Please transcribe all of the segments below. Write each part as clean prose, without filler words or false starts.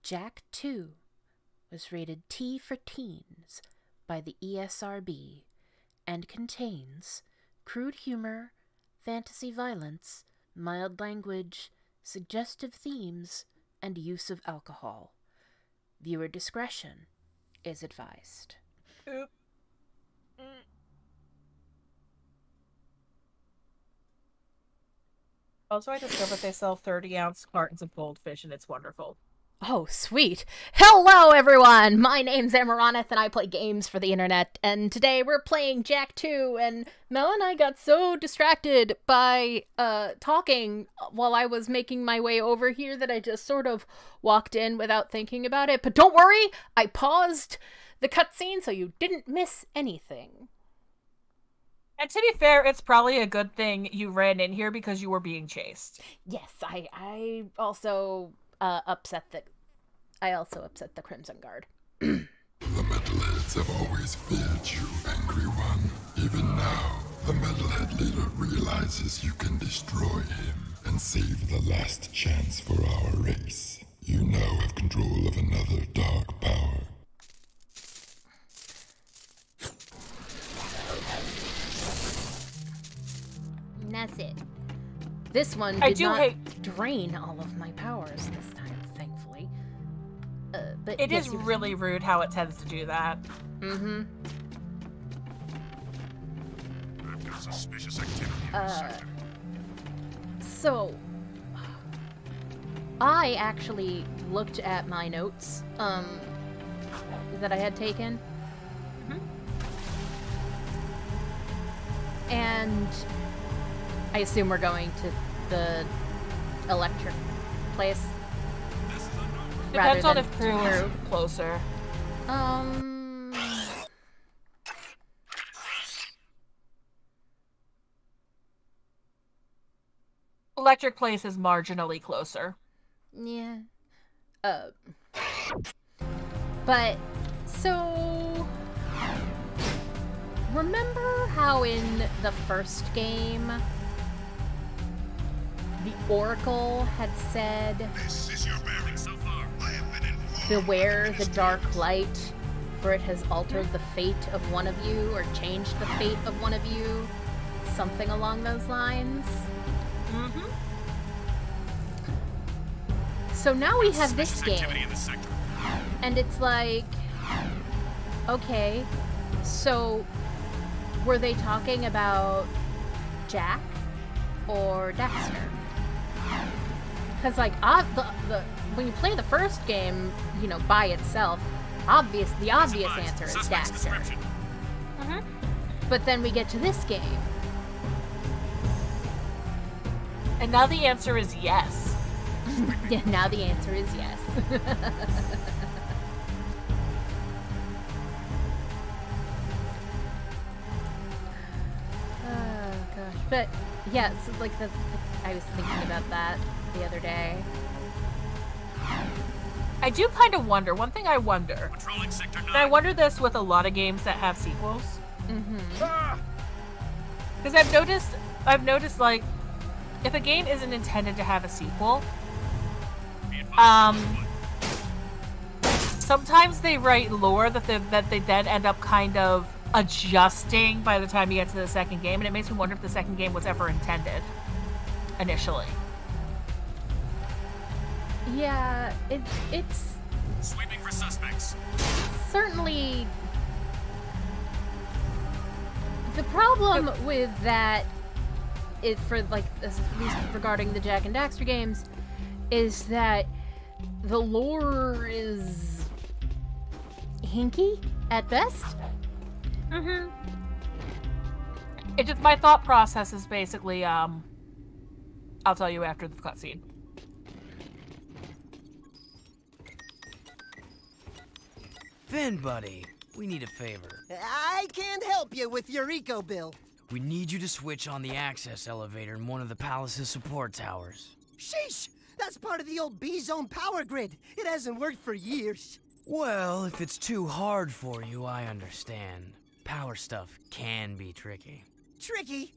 Jack 2 was rated T for Teens by the ESRB and contains crude humor, fantasy violence, mild language, suggestive themes, and use of alcohol. Viewer discretion is advised. Oop. Also, I discovered they sell 30-ounce cartons of goldfish, and it's wonderful. Oh, sweet. Hello, everyone! My name's Amaronith, and I play games for the internet, and today we're playing Jack 2, and Mel and I got so distracted by, talking while I was making my way over here that I just sort of walked in without thinking about it. But don't worry, I paused the cutscene so you didn't miss anything. And to be fair, it's probably a good thing you ran in here because you were being chased. Yes, I also upset the Crimson Guard. The Metalheads have always feared you, Angry One. Even now, the Metalhead leader realizes you can destroy him and save the last chance for our race. You now have control of another dark power. And that's it. This one did not drain all of my powers this time, thankfully. But it is really rude how it tends to do that. Mm-hmm. I've got suspicious activity in the sector. So, I actually looked at my notes, that I had taken. Mm-hmm. And I assume we're going to the electric place. Depends on if Krew is closer. Electric place is marginally closer. Yeah. But, so... Remember how in the first game, the Oracle had said, This is your bearing so far. I have been informed. beware the dark light, for it has altered the fate of one of you, or changed the fate of one of you? Something along those lines? Mm-hmm. So now we have this game, In the sector. and it's like, okay, so were they talking about Jack or Dexter? Because, like, when you play the first game, you know, by itself, the obvious answer is Suspect's Dexter. description. Mm-hmm. But then we get to this game. And now the answer is yes. Yeah, now the answer is yes. Oh, gosh. But, yeah, so, like, I was thinking about that the other day. I do kind of wonder, one thing I wonder, Patrolling sector 9. and I wonder this with a lot of games that have sequels, Mm-hmm. because I've noticed, like, if a game isn't intended to have a sequel, Be advised, sometimes they write lore that they then end up kind of adjusting by the time you get to the second game, and it makes me wonder if the second game was ever intended initially. Yeah, it's Sweeping for suspects. certainly... The problem with that, for, like, at least regarding the Jak and Daxter games, is that the lore is hinky at best. Mm-hmm. It just, my thought process is basically, I'll tell you after the cutscene. Finn, buddy, we need a favor. I can't help you with your eco bill. We need you to switch on the access elevator in one of the palace's support towers. Sheesh! That's part of the old B-zone power grid. It hasn't worked for years. Well, if it's too hard for you, I understand. Power stuff can be tricky. Tricky?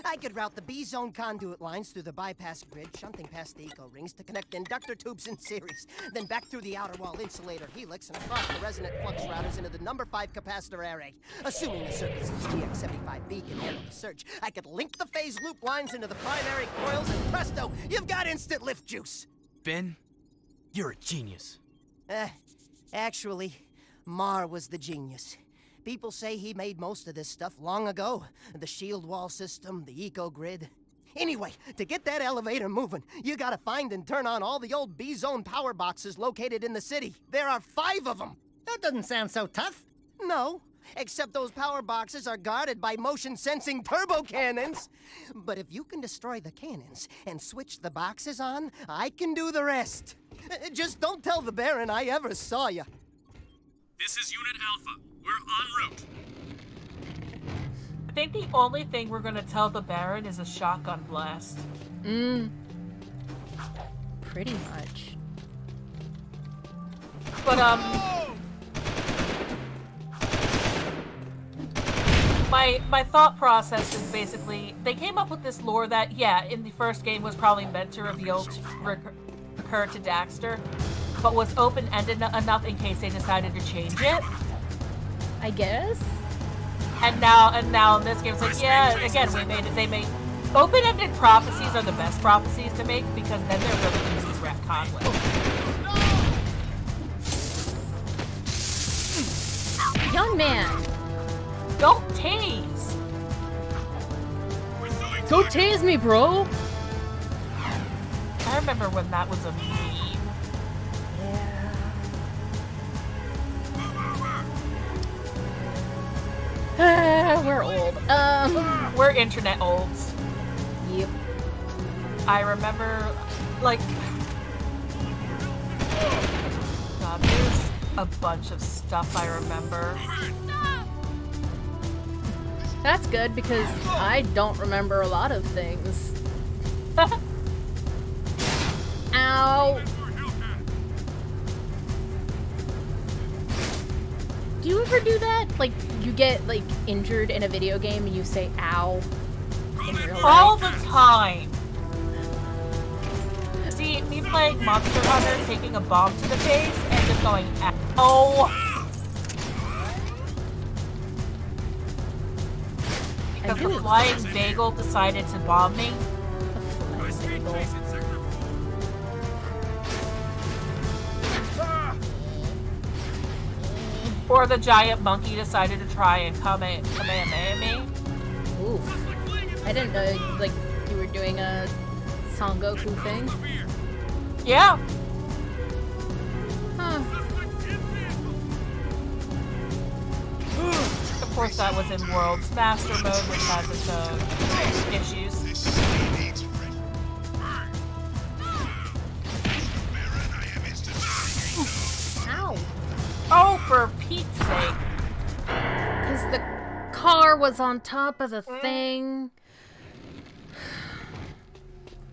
I could route the B-zone conduit lines through the bypass grid, shunting past the eco rings to connect inductor tubes in series, then back through the outer wall insulator helix and across the resonant flux routers into the number 5 capacitor array. Assuming the circuit's GX75B can handle the surge, I could link the phase loop lines into the primary coils, and presto, you've got instant lift juice. Ben, you're a genius. Actually, Mar was the genius. People say he made most of this stuff long ago. The shield wall system, the eco-grid. Anyway, to get that elevator moving, you gotta find and turn on all the old B-zone power boxes located in the city. There are 5 of them. That doesn't sound so tough. No, except those power boxes are guarded by motion-sensing turbo cannons. But if you can destroy the cannons and switch the boxes on, I can do the rest. Just don't tell the Baron I ever saw you. This is Unit Alpha. We're en route. I think the only thing we're gonna tell the Baron is a shotgun blast. Pretty much. But, my thought process is basically, they came up with this lore that, yeah, in the first game was probably meant to recur to Daxter, but was open-ended enough in case they decided to change it. I guess. And now in this game, it's like, yeah, again, they made open-ended prophecies are the best prophecies to make because then they're really easy to retcon with. Young man! Don't tase! Don't tase me, bro! I remember when that was a meme. We're old. We're internet olds. Yep. I remember, like, God, there's a bunch of stuff I remember. That's good because I don't remember a lot of things. Ow! Do you ever do that? Like, you get, like, injured in a video game and you say, ow, in real life? All the time! See, me playing Monster Hunter, taking a bomb to the face, and just going, ow! Because the flying bagel decided to bomb me. A flying bagel. Or the giant monkey decided to try and Kamehameha me. Ooh. I didn't know, like, you were doing a Son Goku thing. Yeah. Huh. Of course that was in World's Master Mode, which has its own issues. Ow. Oh, for Pete's sake. Because the car was on top of the thing.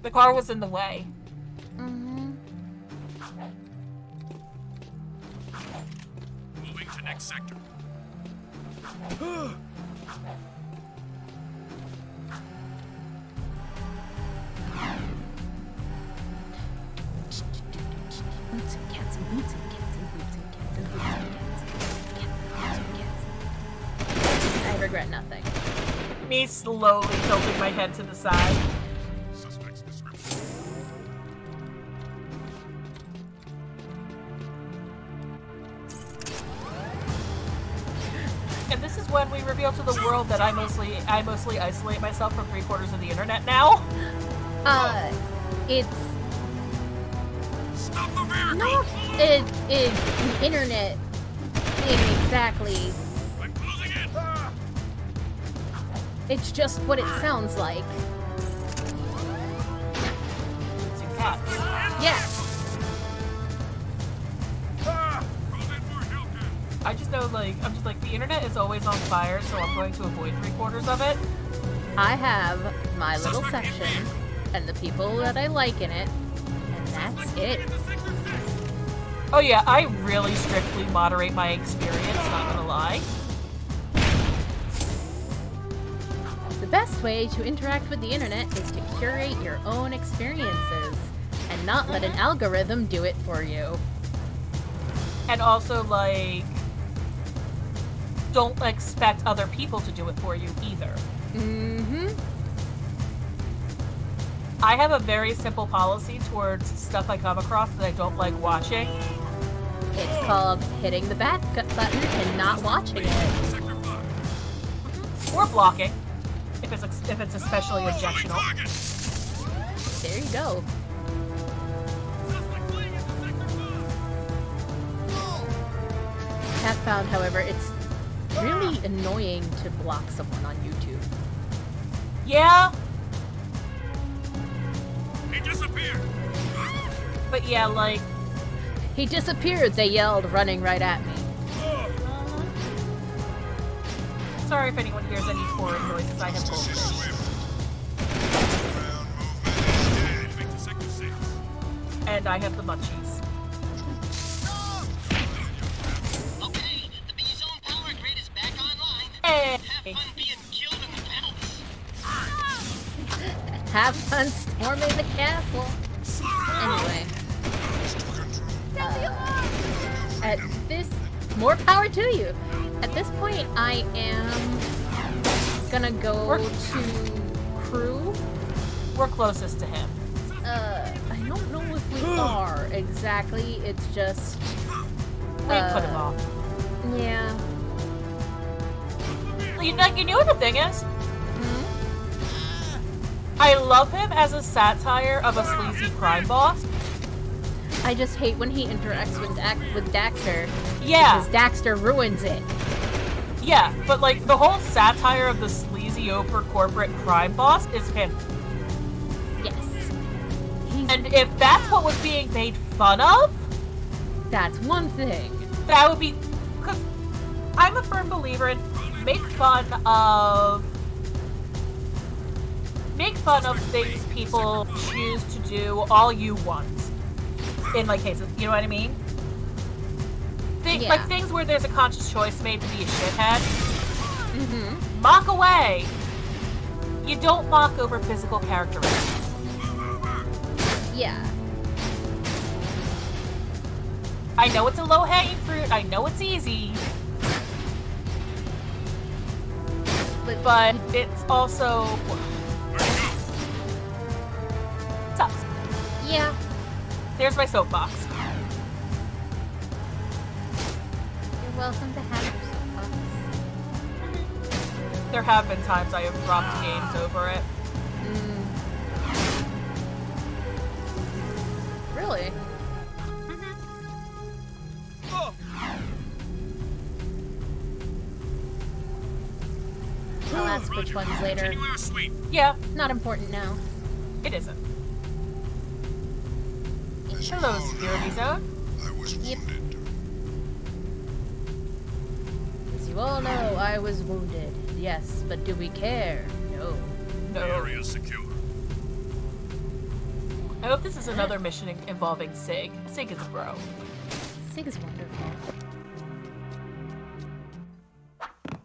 The car was in the way. Mm-hmm. Moving to next sector. Boots and cats and boots and cats and boots and cats and boots and cats and cats. I regret nothing. Me slowly tilting my head to the side. Suspect's description. And this is when we reveal to the world that I mostly isolate myself from 3/4 of the internet now. It's Stop the vehicle! not an internet thing exactly. I'm closing it! It's just what it sounds like. Boots and cats. Yes. I just know, like, I'm just like, the internet is always on fire, so I'm going to avoid 3/4 of it. I have my little section and the people that I like in it, and that's it. Oh yeah, I really strictly moderate my experience, not gonna lie. best way to interact with the internet is to curate your own experiences and not let an algorithm do it for you. And also, like, don't expect other people to do it for you either. Mm-hmm. I have a very simple policy towards stuff I come across that I don't like watching. It's called hitting the back button and not watching it. Or blocking, if it's especially objectionable. There you go. Have found, however, it's really annoying to block someone on YouTube. Yeah, He disappeared. but yeah, like, He disappeared, they yelled, running right at me. sorry if anyone hears any horrid noises. I have goldfish. Make to sector 6. And I have the munchies. Okay, the B-Zone power grid is back online. Hey! Have fun being killed in the palace. Have fun storming the castle. Anyway. At this... More power to you! At this point, I am gonna go to Krew. We're closest to him. I don't know if we are exactly. It's just... We put him off. Yeah. You know what the thing is? I love him as a satire of a sleazy crime boss. I just hate when he interacts with Daxter. Yeah. Because Daxter ruins it. Yeah, but like the whole satire of the sleazy over corporate crime boss is him. Yes. And if that's what was being made fun of, That's one thing. that would be... Because I'm a firm believer in make fun of things people choose to do all you want. In my cases, you know what I mean? Yeah. Like things where there's a conscious choice made to be a shithead. Mm-hmm. Mock away. You don't mock over physical characteristics. Yeah. I know it's a low-hanging fruit. I know it's easy. But it's also... sucks. Yeah. There's my soapbox. You're welcome to have your soapbox. There have been times I have dropped games over it. Really? I'll ask which ones later. Anywhere sweet. Yeah, Not important now. it isn't. Hello, security zone. I was Yep. wounded. As you all know, I was wounded. Yes, but do we care? No. The No. area is secure. I hope this is another mission involving Sig. Sig is a bro. Sig is wonderful.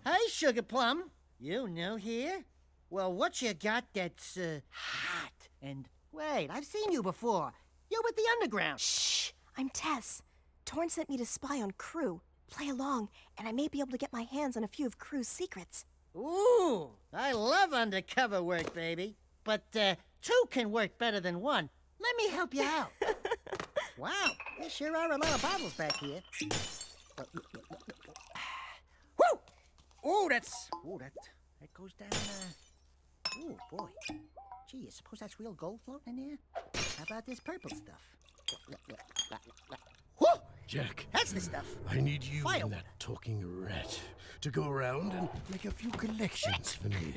Hi, Sugar Plum. You new here? Well, what you got that's, hot? And, wait, I've seen you before. You're with the Underground. Shh! I'm Tess. Torn sent me to spy on Krew. Play along, and I may be able to get my hands on a few of Krew's secrets. Ooh, I love undercover work, baby. But, two can work better than one. Let me help you out. Wow, there sure are a lot of bottles back here. Woo! Ooh, that goes down, ooh, boy. Gee, I suppose that's real gold floating in there? How about this purple stuff? Whoo! Jack, That's the stuff. I need you Firewood. and that talking rat to go around and make a few collections for me.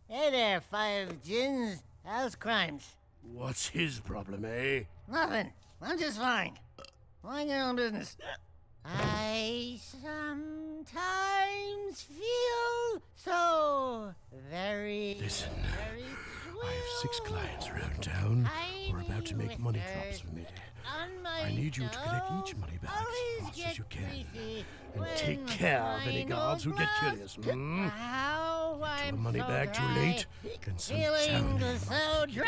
Hey there, Five Gins. How's crimes? What's his problem, eh? Nothing. I'm just fine. Mind your own business. I sometimes feel so very, Listen, very I have 6 clients around town who are about to make money drops for me. I need you to collect each money back as fast as you can. And take care of any guards who get curious, hmm? How Oh, I'm the money so bag dry. too late. Then some Feeling sound. so dry.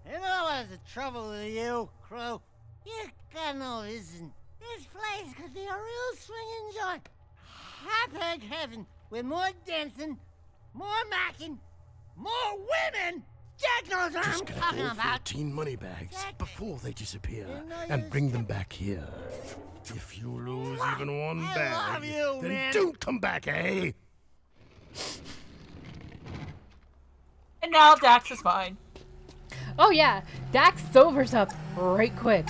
You know what's the trouble with you, Krew? You got no vision. This place could be a real swinging joint. Hot egg heaven with more dancing, more macking, more women. Jack knows what Just I'm get talking all about. 14 money bags Jack. before they disappear You know and you're bring them back here. If you lose even one I bag, love you, then man. don't come back, eh? And now Dax is fine. Oh yeah, Dax sobers up right quick.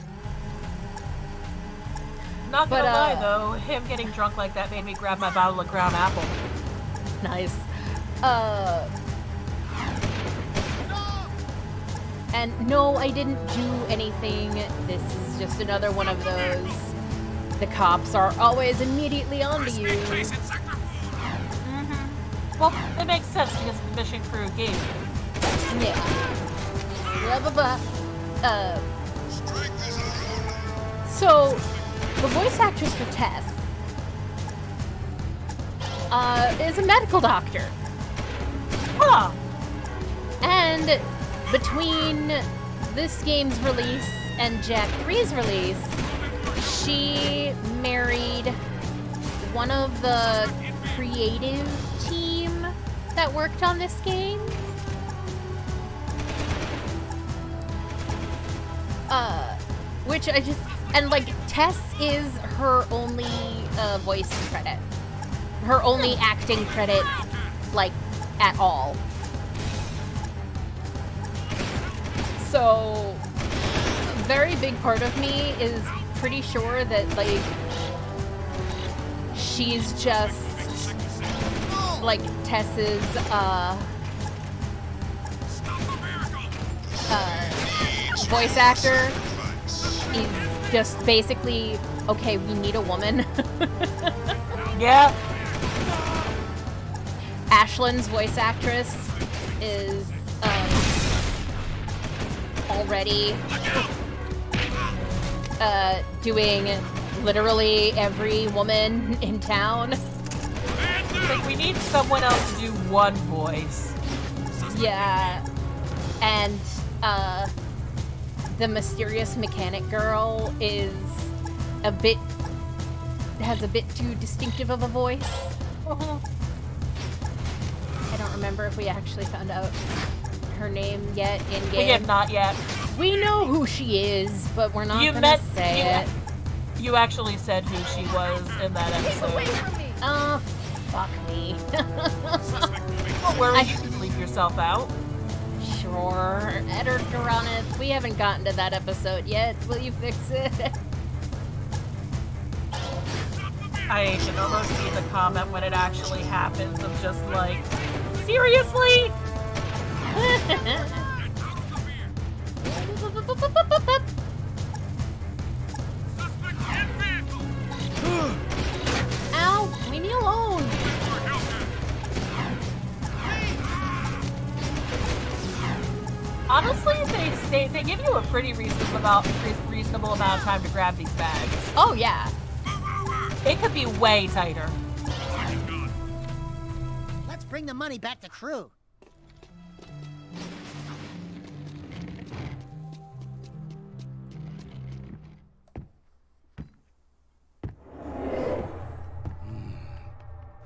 Not gonna But, lie though, him getting drunk like that made me grab my bottle of ground apple. Nice. And no, I didn't do anything. This is just another one of those. The cops are always immediately onto you. Well, it makes sense because of the mission Krew gave you. Yeah. Blah, blah, blah. So, the voice actress for Tess is a medical doctor. Huh. And between this game's release and Jack 3's release, she married one of the creative team that worked on this game. Which I just, and like, Tess is her only voice credit. Her only acting credit, like, at all. So, a very big part of me is pretty sure that, like, she's just, like, Tess's, voice actor is just basically, okay, we need a woman. Yeah. Ashlynn's voice actress is already doing literally every woman in town. Like, we need someone else to do one voice. Yeah. And the mysterious mechanic girl is has a bit too distinctive of a voice. I don't remember if we actually found out her name yet in game. We have not yet. We know who she is, but we're not gonna say it. You actually said who she was in that episode. Oh, fuck me. Don't worry, you can leave yourself out. Sure. Amaronith, we haven't gotten to that episode yet. Will you fix it? I can almost see the comment when it actually happens of just like, seriously? Ow, leave me alone. Honestly, they give you a pretty reasonable amount of time to grab these bags. Oh yeah. It could be way tighter. Let's bring the money back to Krew.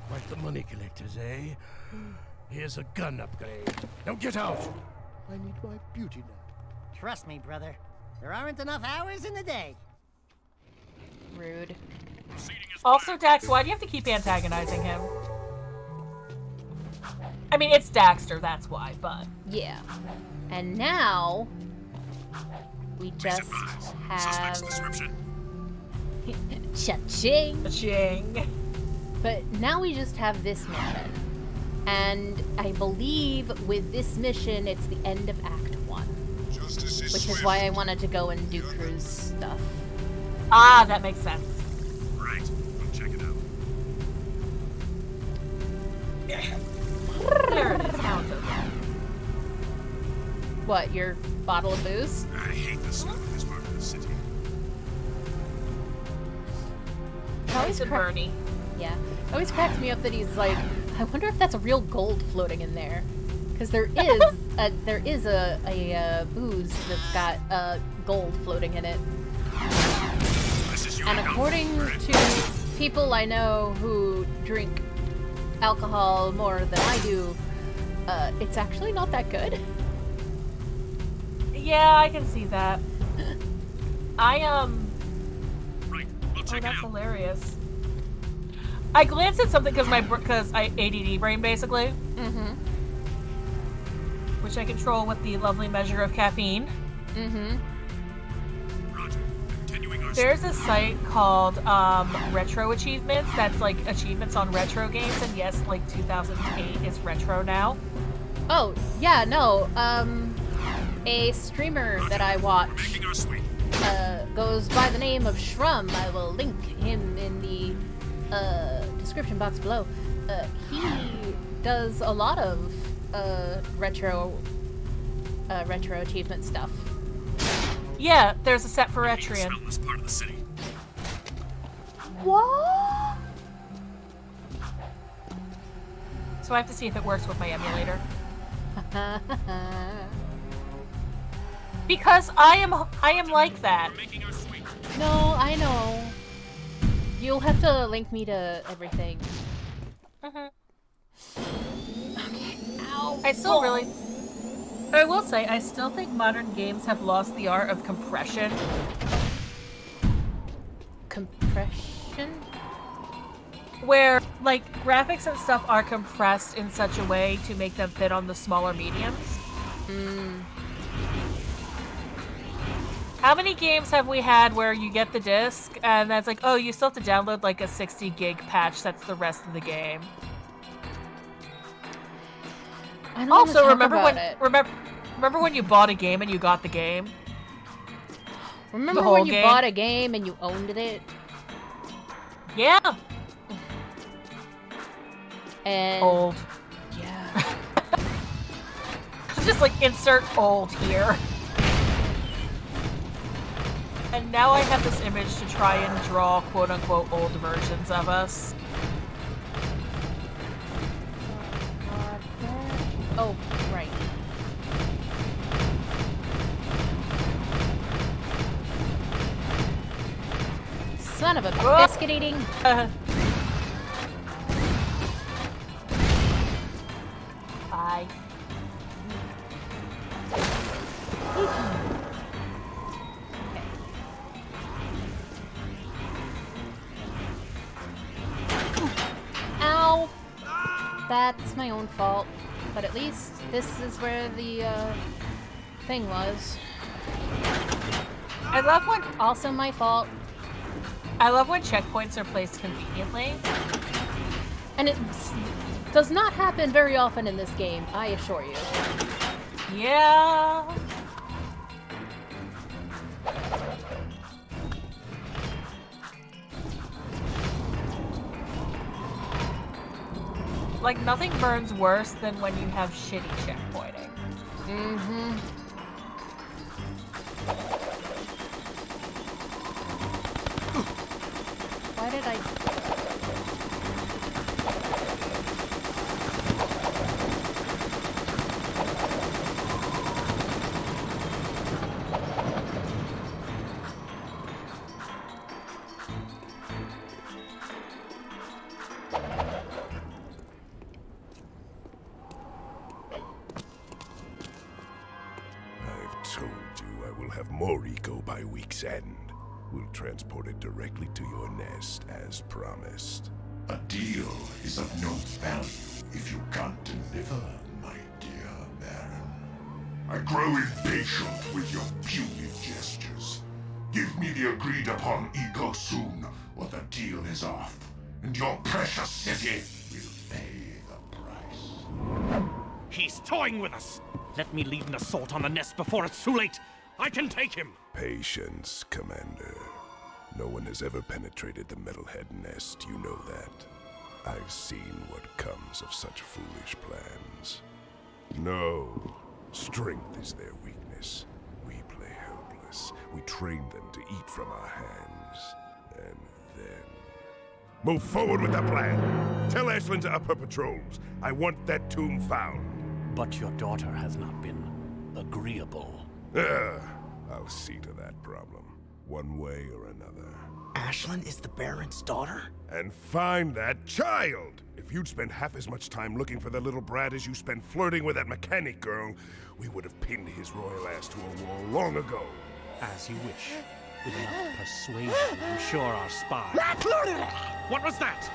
Quite the money collectors, eh? Here's a gun upgrade. Now get out! I need my beauty now. Trust me, brother. There aren't enough hours in the day. Rude. Also, Dax, why do you have to keep antagonizing him? I mean, it's Daxter, that's why, but... Yeah. And now... we just have... Cha-ching! Cha-ching. But now we just have this mission. And I believe with this mission, it's the end of Act 1. Which is why I wanted to go and do Krew's stuff. Ah, that makes sense. Right, I'll check it out. There it is, now it's okay. What, your bottle of booze? I hate the smell of this part of the city. Always Nice and Bernie. Yeah. It always cracks me up that he's like, I wonder if that's a real gold floating in there. Because there is a booze that's got gold floating in it. And according to people I know who drink alcohol more than I do, it's actually not that good. Yeah, I can see that. Right, we'll Oh, check it that's out. hilarious. I glanced at something because I ADD brain basically. Mm-hmm. Which I control with the lovely measure of caffeine. Mm-hmm. Roger. Continuing our There's a site called Retro Achievements that's like achievements on retro games, and yes, like 2008 is retro now. Oh, yeah, no. A streamer that I watch making our sweep. goes by the name of Shrum. I will link him in the description box below. He does a lot of retro achievement stuff. Yeah, there's a set for Etrian. Smell this part of the city. What? So I have to see if it works with my emulator. Because I am like that. We're making our sweep. No, I know. You'll have to link me to everything. Mhm. Okay. Ow. I still really... I will say, I still think modern games have lost the art of compression. Compression? Where, like, graphics and stuff are compressed in such a way to make them fit on the smaller mediums. How many games have we had where you get the disc, and that's like, oh, you still have to download, like, a 60 gig patch that's the rest of the game? I don't Also, wanna talk remember about when it. remember when you bought a game and you got the game? Remember the whole when you game? bought a game and you owned it? Yeah. And Old. yeah. Just like insert old here. And now I have this image to try and draw quote-unquote old versions of us. Oh, right. Son of a biscuit eating. Bye. Ow! That's my own fault. But at least this is where the thing was. I love when Also my fault. checkpoints are placed conveniently. And it does not happen very often in this game, I assure you. Yeah. Like, nothing burns worse than when you have shitty checkpointing. Mm-hmm. Why did I... I've told you I will have more eco by week's end. We'll transport it directly to your nest, as promised. A deal is of no value if you can't deliver, my dear Baron. I grow impatient with your puny gestures. Give me the agreed upon eco soon, or the deal is off, and your precious city will pay the price. He's toying with us! Let me lead an assault on the nest before it's too late! I can take him! Patience, Commander. No one has ever penetrated the Metalhead nest, you know that. I've seen what comes of such foolish plans. No, strength is their weakness. We play helpless. We train them to eat from our hands. And then Move forward with the plan. Tell Ashlyn to up her patrols. I want that tomb found. But your daughter has not been agreeable. I'll see to that problem, one way or another. Ashlyn is the Baron's daughter? And find that child! If you'd spent half as much time looking for the little brat as you spent flirting with that mechanic girl, we would have pinned his royal ass to a wall long ago. As you wish. With enough persuasion, I'm sure our spy... What was that?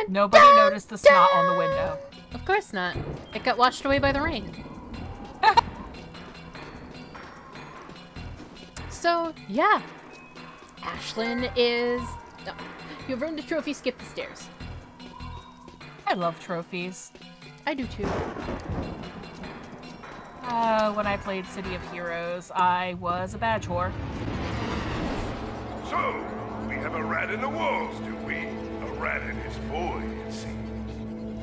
Nobody noticed the snot on the window. Of course not. It got washed away by the rain. So, yeah. Ashlyn is... Oh, you've earned a trophy, skip the stairs. I love trophies. I do too. When I played City of Heroes, I was a badge whore. So, we have a rat in the walls, do we? A rat in his void, it seems.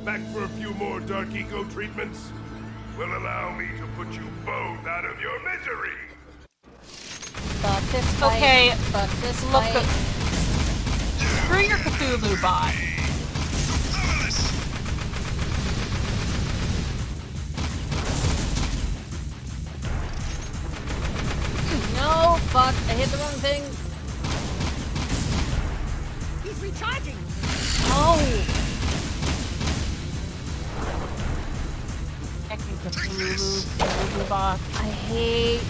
Back for a few more dark eco treatments? Will allow me to put you both out of your misery! Fuck this fight. Okay, Fuck this look. fight. Screw your Cthulhu bot. No, fuck. I hit the wrong thing. He's recharging. Oh. Heck you, Cthulhu bot. I hate...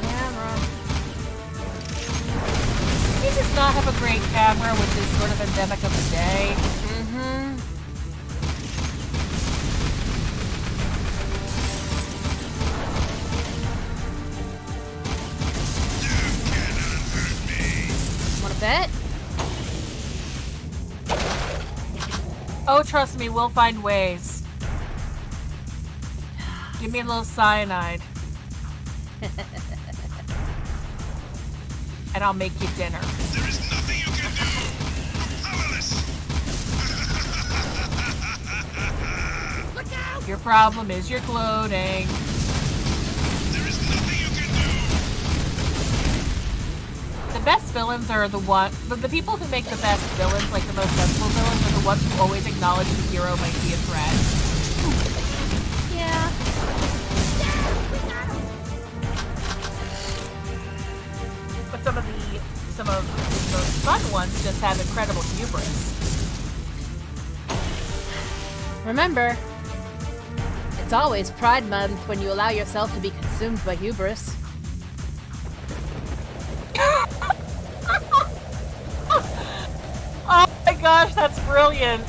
camera. He does not have a great camera, which is sort of endemic of the day. Mm-hmm. Wanna bet? Oh, trust me, we'll find ways. Give me a little cyanide. And I'll make you dinner. There is nothing you can do. You're powerless. Look out! Your problem is you're gloating. There is nothing you can do. The best villains are the people who make the best villains, like the most sensible villains, are the ones who always acknowledge the hero might be a threat. Yeah. But some of the most fun ones just have incredible hubris. Remember, it's always Pride Month when you allow yourself to be consumed by hubris. Oh my gosh, that's brilliant!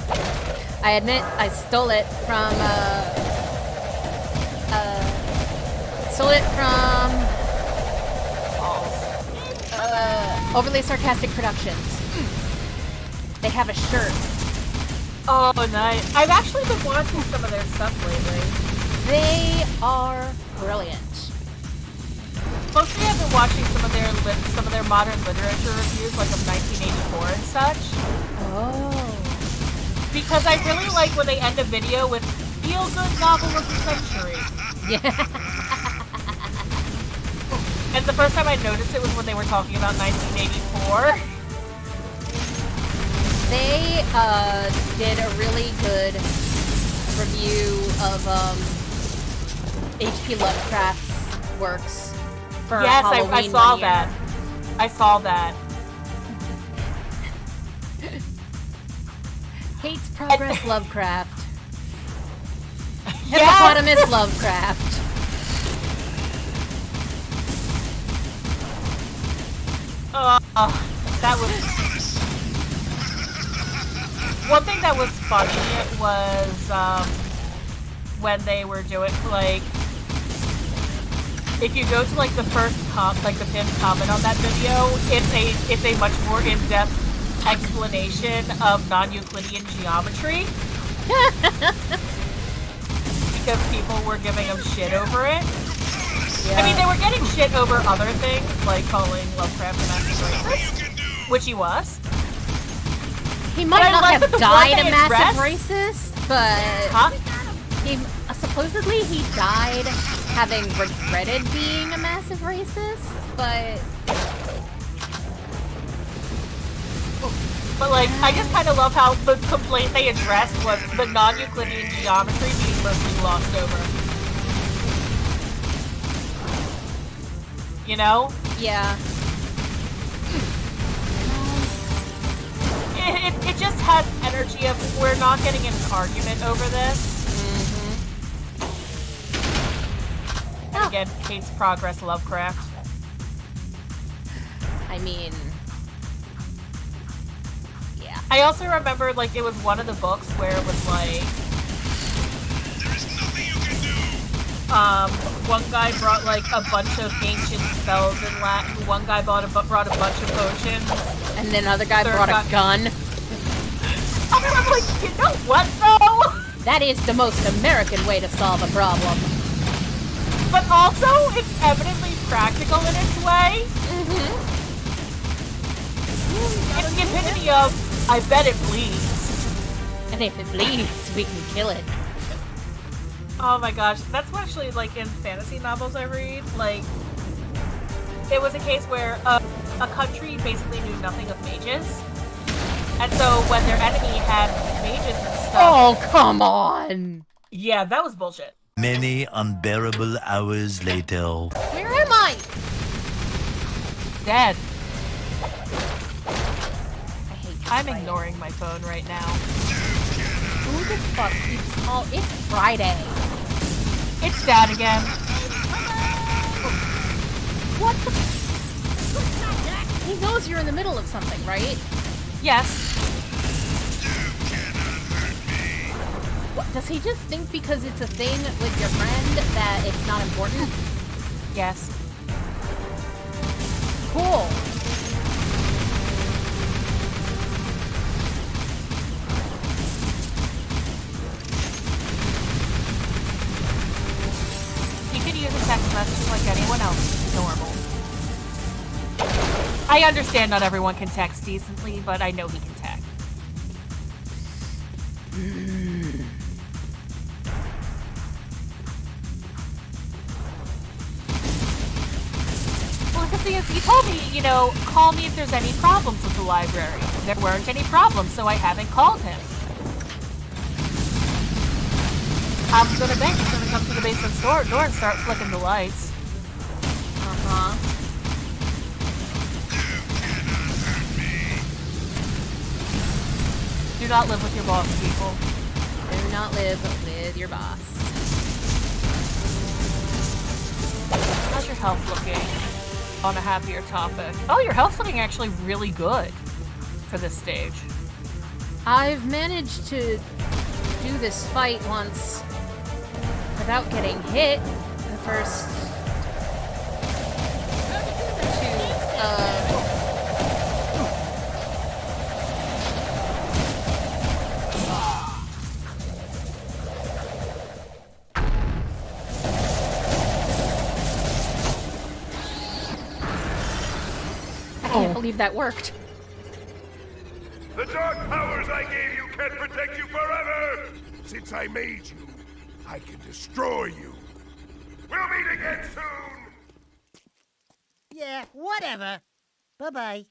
I admit I stole it from Overly Sarcastic Productions. They have a shirt. Oh, nice. I've actually been watching some of their stuff lately. They are brilliant. Mostly I've been watching some of their modern literature reviews, like of 1984 and such. Oh. Because I really like when they end a video with feel-good novel of the century. Yeah. And the first time I noticed it was when they were talking about 1984. They did a really good review of H.P. Lovecraft's works for yes, Halloween I saw one year. that. I saw that. Hates Progress Lovecraft. Yes! Hippopotamus Lovecraft. That was... One thing that was funny was, when they were doing, like... If you go to, like, the first the pinned comment on that video, it's a much more in-depth explanation of non-Euclidean geometry. Because people were giving him shit over it. Yeah. I mean, they were getting shit over other things, like calling Lovecraft a massive racist, which he was. He might not have died a massive racist, but he supposedly he died having regretted being a massive racist, but... But, like, I just kind of love how the complaint they addressed was the non-Euclidean geometry being mostly glossed over. You know? Yeah. It just has energy of, we're not getting in an argument over this. And again, hates progress Lovecraft. I mean... yeah. I also remember, like, it was one of the books where it was like... There is nothing you can do! One guy brought, like, a bunch of ancient spells in Latin, one guy brought a bunch of potions. And then another guy brought a gun. I'm like, you know what, though? That is the most American way to solve a problem. But also, it's evidently practical in its way. It's the epitome of, I bet it bleeds. And if it bleeds, we can kill it. Oh my gosh, that's what actually, like, in fantasy novels I read, like, it was a case where a country basically knew nothing of mages. And so when their enemy had mages and stuff... Oh, come on! Yeah, that was bullshit. Many unbearable hours later. Where am I? Dead. I hate this I'm fight. ignoring my phone right now. Who the fuck keeps call? It's Friday. It's Dad again. What the? He knows you're in the middle of something, right? Yes. What, does he just think because it's a thing with your friend that it's not important? Yes. Cool. He could use a text message like anyone else. It's normal. I understand not everyone can text decently, but I know he can text. Well, because he told me, you know, call me if there's any problems with the library. There weren't any problems, so I haven't called him. I'm gonna bet he's gonna come to the basement door and start flicking the lights. Uh-huh. Do not live with your boss, people. Do not live with your boss. How's your health looking? On a happier topic. Oh, your health's looking actually really good for this stage. I've managed to do this fight once without getting hit. The first I can't believe that worked. The dark powers I gave you can't protect you forever! Since I made you, I can destroy you. We'll meet again soon! Yeah, whatever. Bye-bye.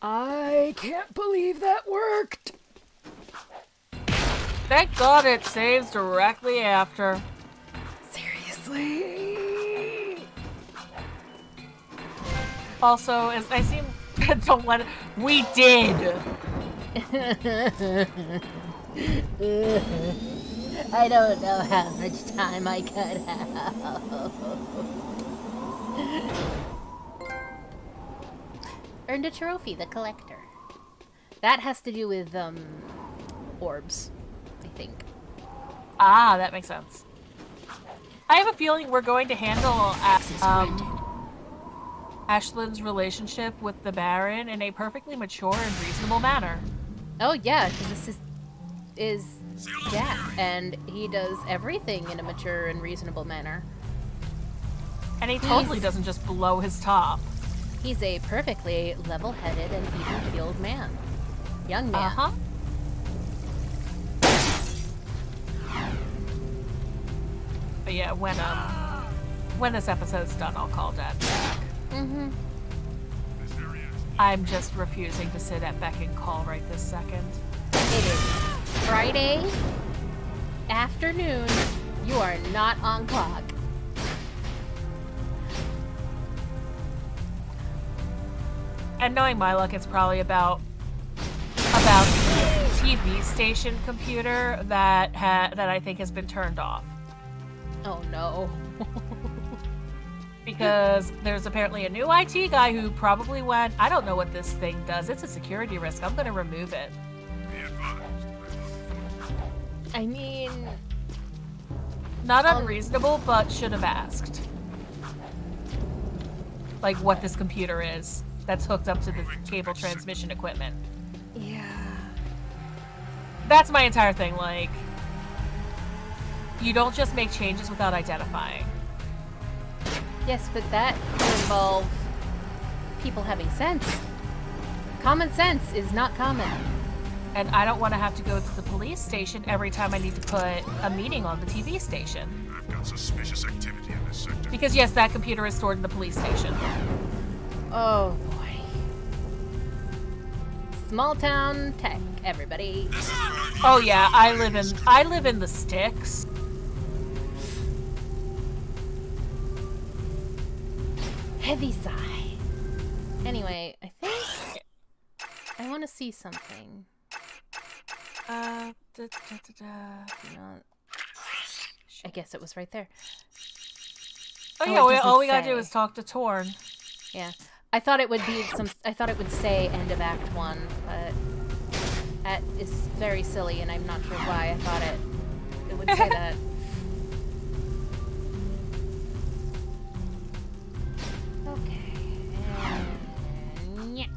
I can't believe that worked. Thank God it saves directly after. Seriously? Also, as I seem don't let it. We did. I don't know how much time I could have. Earned a trophy, the collector. That has to do with orbs, I think. Ah, that makes sense. I have a feeling we're going to handle Ashland's relationship with the Baron in a perfectly mature and reasonable manner. Oh yeah, because this is Jack, and he does everything in a mature and reasonable manner. And he totally doesn't just blow his top. He's a perfectly level-headed and even-keeled man. Young man. But yeah, when this episode's done, I'll call Dad back. Mm-hmm. I'm just refusing to sit at beck and call right this second. It is Friday afternoon. You are not on clock. And knowing my luck, it's probably about the TV station computer that I think has been turned off. Oh no. Because there's apparently a new IT guy who probably went, I don't know what this thing does. It's a security risk. I'm going to remove it. I mean... Not unreasonable, but should have asked. Like, what this computer is that's hooked up to the cable transmission equipment. Yeah. That's my entire thing, like... You don't just make changes without identifying. Yes, but that would involve people having sense. Common sense is not common. And I don't want to have to go to the police station every time I need to put a meeting on the TV station. I've got suspicious activity in this sector. Because yes, that computer is stored in the police station. Oh boy. Small town tech, everybody. Oh yeah, I live in the sticks. Heavy sigh. Anyway, I think I want to see something. Da. You know, I guess it was right there. Oh yeah, all we gotta do is talk to Torn. Yeah, I thought it would be some. I thought it would say end of Act 1, but that is very silly, and I'm not sure why I thought it would say that. Okay. And yeah.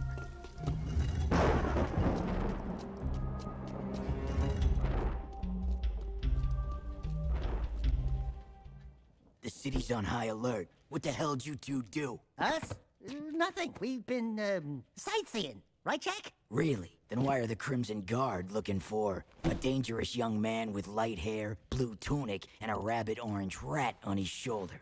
The city's on high alert. What the hell'd you two do? Us? Nothing. We've been, sightseeing. Right, Jack? Really? Then why are the Crimson Guard looking for a dangerous young man with light hair, blue tunic, and a rabbit orange rat on his shoulder?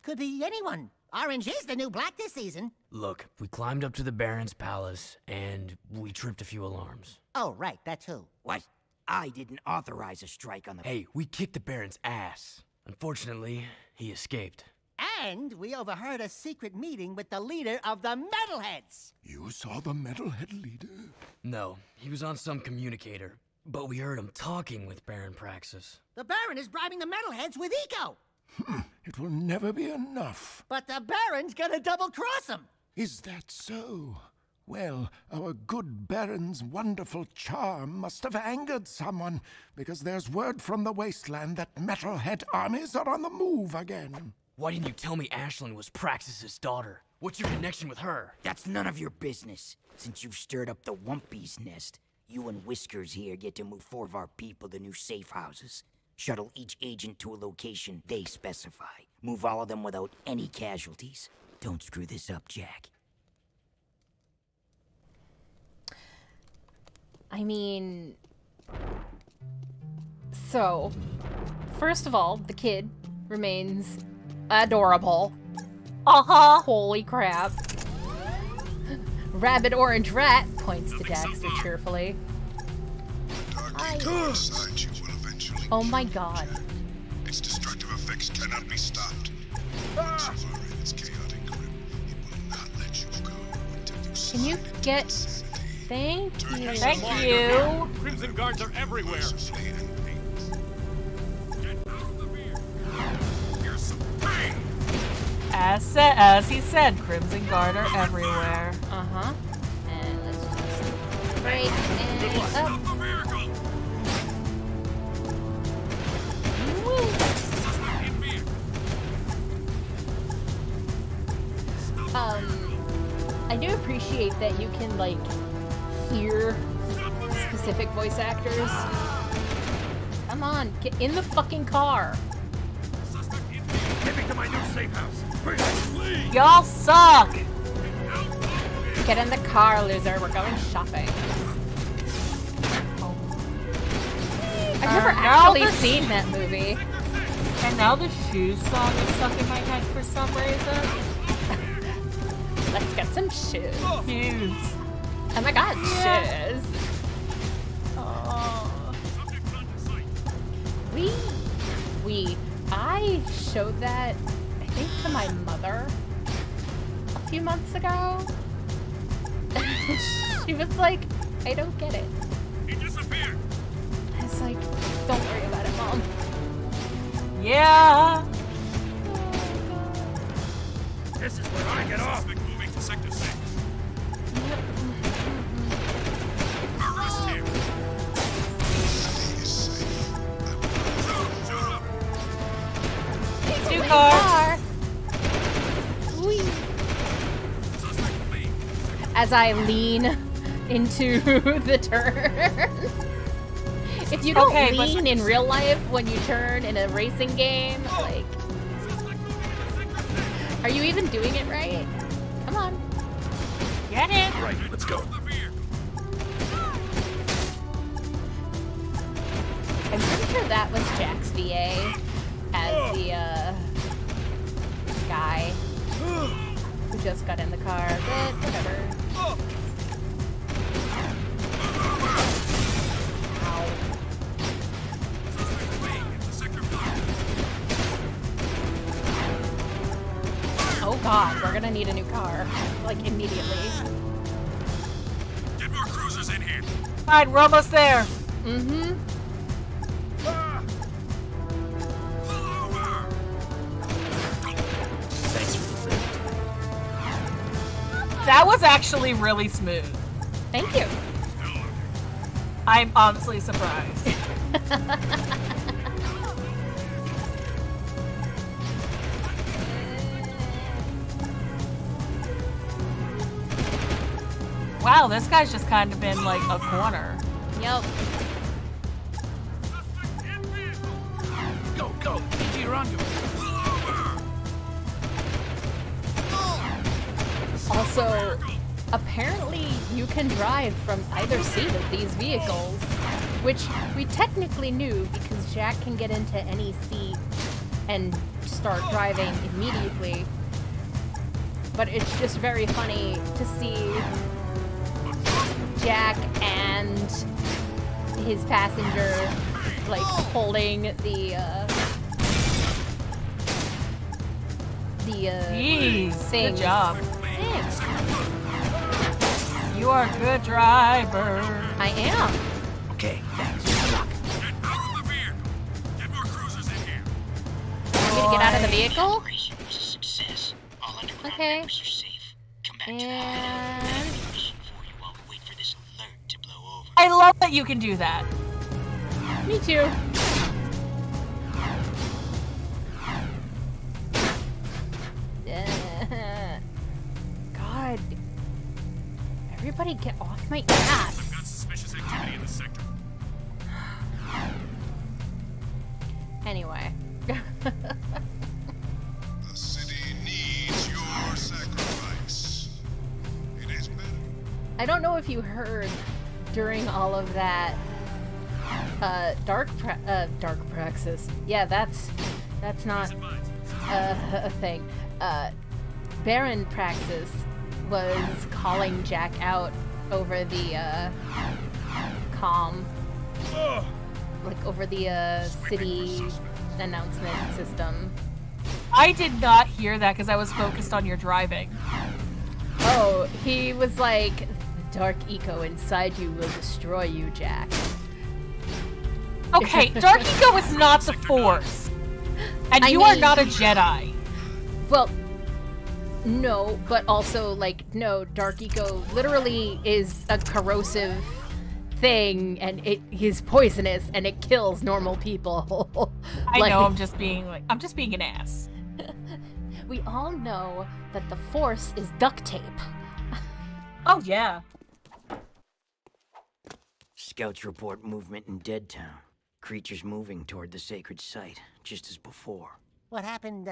Could be anyone. Orange is the new black this season. Look, we climbed up to the Baron's palace, and we tripped a few alarms. Oh, right, that's who. What? I didn't authorize a strike on the... Hey, we kicked the Baron's ass. Unfortunately, he escaped. And we overheard a secret meeting with the leader of the Metalheads. You saw the Metalhead leader? No, he was on some communicator, but we heard him talking with Baron Praxis. The Baron is bribing the Metalheads with eco. It will never be enough. But the Baron's gonna double-cross him. Is that so? Well, our good Baron's wonderful charm must have angered someone, because there's word from the wasteland that Metalhead armies are on the move again. Why didn't you tell me Ashlyn was Praxis's daughter? What's your connection with her? That's none of your business. Since you've stirred up the Wumpy's nest, you and Whiskers here get to move 4 of our people to new safe houses. Shuttle each agent to a location they specify. Move all of them without any casualties. Don't screw this up, Jack. I mean... So, first of all, the kid remains adorable. Holy crap. Rabbit orange rat points to Daxter cheerfully. Oh my god. Its destructive effects cannot be stopped. Once you've already its chaotic grip, it will not let you go until you Can you slide get... into its Thank you. Thank you. Crimson Guards are everywhere. As he said, Crimson Guard are everywhere. Uh-huh. And let's just break and up. I do appreciate that you can, like, hear specific voice actors. Come on, get in the fucking car. Get me to my new safe house. Y'all suck! Get in the car, loser. We're going shopping. I've never actually seen that movie. And now the shoes song is stuck in my head for some reason. Let's get some shoes. Shoes. Oh my god, shoes. Oh. I showed that, I think, to my mother a few months ago. She was like, I don't get it. He disappeared. I was like, don't worry about it, Mom. Yeah. This is where I get off. Moving to Sector 6. Arrest him. New car. As I lean into the turn. If you don't lean in real life when you turn in a racing game, like... Are you even doing it right? Come on. Get in. Right, let's go. I'm pretty sure that was Jack's VA as the guy who just got in the car. But whatever. Ow. Oh god, we're gonna need a new car. Like, immediately. Get more cruisers in here. Alright, we're almost there. Mm-hmm. That was actually really smooth. Thank you. I'm honestly surprised. Wow, this guy's just kind of in like a corner. Yep. Go, go! PG, you're on to it. Also, apparently you can drive from either seat of these vehicles, which we technically knew because Jack can get into any seat and start driving immediately. But it's just very funny to see Jack and his passenger like holding the Jeez, thing. good job. Thanks. You are a good driver. I am. Okay, thanks. Get out of the vehicle. Get more cruisers in here. I'm gonna get out of the vehicle. Operation was a success. All underground Okay. members are safe. Come back to the And mission for you while we wait for this alert to blow over. I love that you can do that. me too. God. Everybody get off my ass. Got suspicious activity in the sector. Anyway. The city needs your sacrifice. It is better. I don't know if you heard during all of that dark praxis. Yeah, that's not a thing. Baron Praxis was calling Jack out over the comm, like over the city announcement system. I did not hear that because I was focused on your driving. Oh, he was like, the dark eco inside you will destroy you, Jack. Okay, Dark Eco is not the Force. And you are not a Jedi. Well, no, but also, like, no, Dark Eco literally is a corrosive thing, and it is poisonous, and it kills normal people. I know, I'm just being an ass. We all know that the Force is duct tape. Oh, yeah. Scouts report movement in Deadtown. Creatures moving toward the sacred site, just as before. What happened,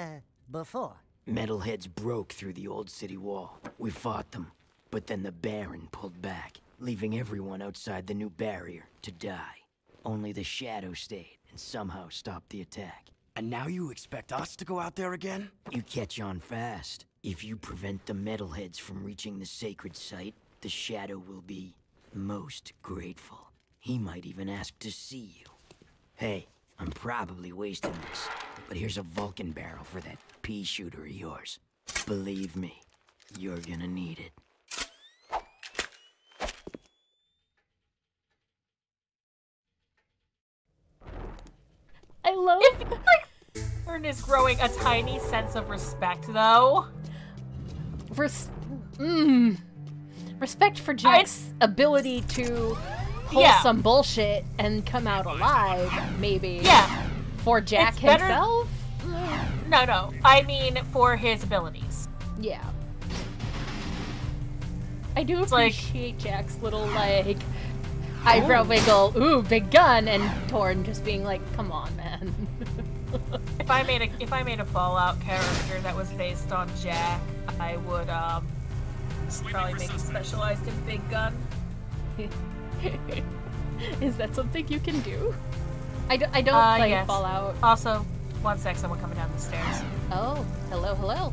before? Metalheads broke through the old city wall. We fought them, but then the Baron pulled back, leaving everyone outside the new barrier to die. Only the Shadow stayed and somehow stopped the attack. And now you expect us to go out there again? You catch on fast. If you prevent the metalheads from reaching the sacred site, the Shadow will be most grateful. He might even ask to see you. Hey, I'm probably wasting this, but here's a Vulcan barrel for that pea shooter of yours. Believe me, you're gonna need it. I love it. Like, Ern is growing a tiny sense of respect, though. Respect for Jack's ability to pull some bullshit and come out alive, maybe. Yeah. For Jack himself? No. I mean, for his abilities. Yeah. I do appreciate Jack's little, like, eyebrow wiggle, ooh, big gun, and Torn just being like, come on, man. If I made a Fallout character that was based on Jack, I would probably make him specialized in big gun. Is that something you can do? I don't play Fallout. Also, one sec, someone coming down the stairs. Oh, hello.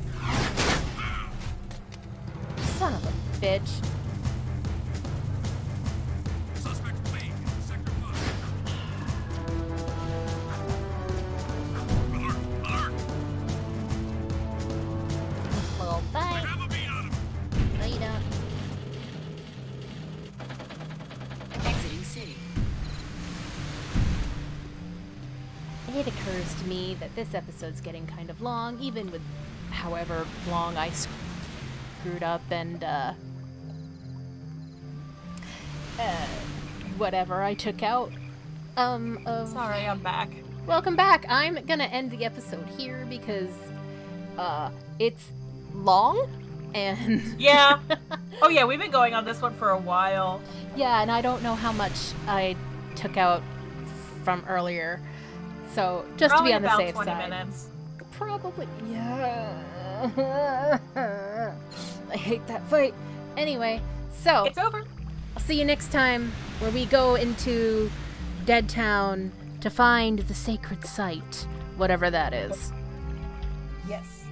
Son of a bitch. It occurs to me that this episode's getting kind of long, even with however long I screwed up and, whatever I took out, Sorry, I'm back. Welcome back! I'm gonna end the episode here because, it's long, and... Yeah. Oh yeah, we've been going on this one for a while. Yeah, and I don't know how much I took out from earlier. So, just probably to be on the safe 20 side. Minutes. Probably, yeah. I hate that fight. Anyway, so... It's over. I'll see you next time, where we go into Dead Town to find the sacred site. Whatever that is. Yes.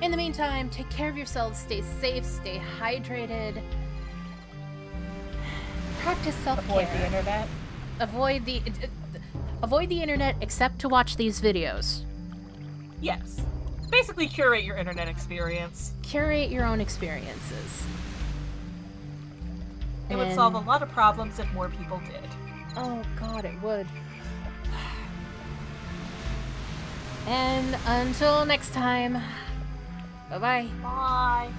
In the meantime, take care of yourselves, stay safe, stay hydrated. Practice self-care. Avoid the internet. Avoid the internet except to watch these videos. Yes. Basically curate your internet experience. Curate your own experiences. It would solve a lot of problems if more people did. Oh god, it would. And until next time, bye-bye. Bye.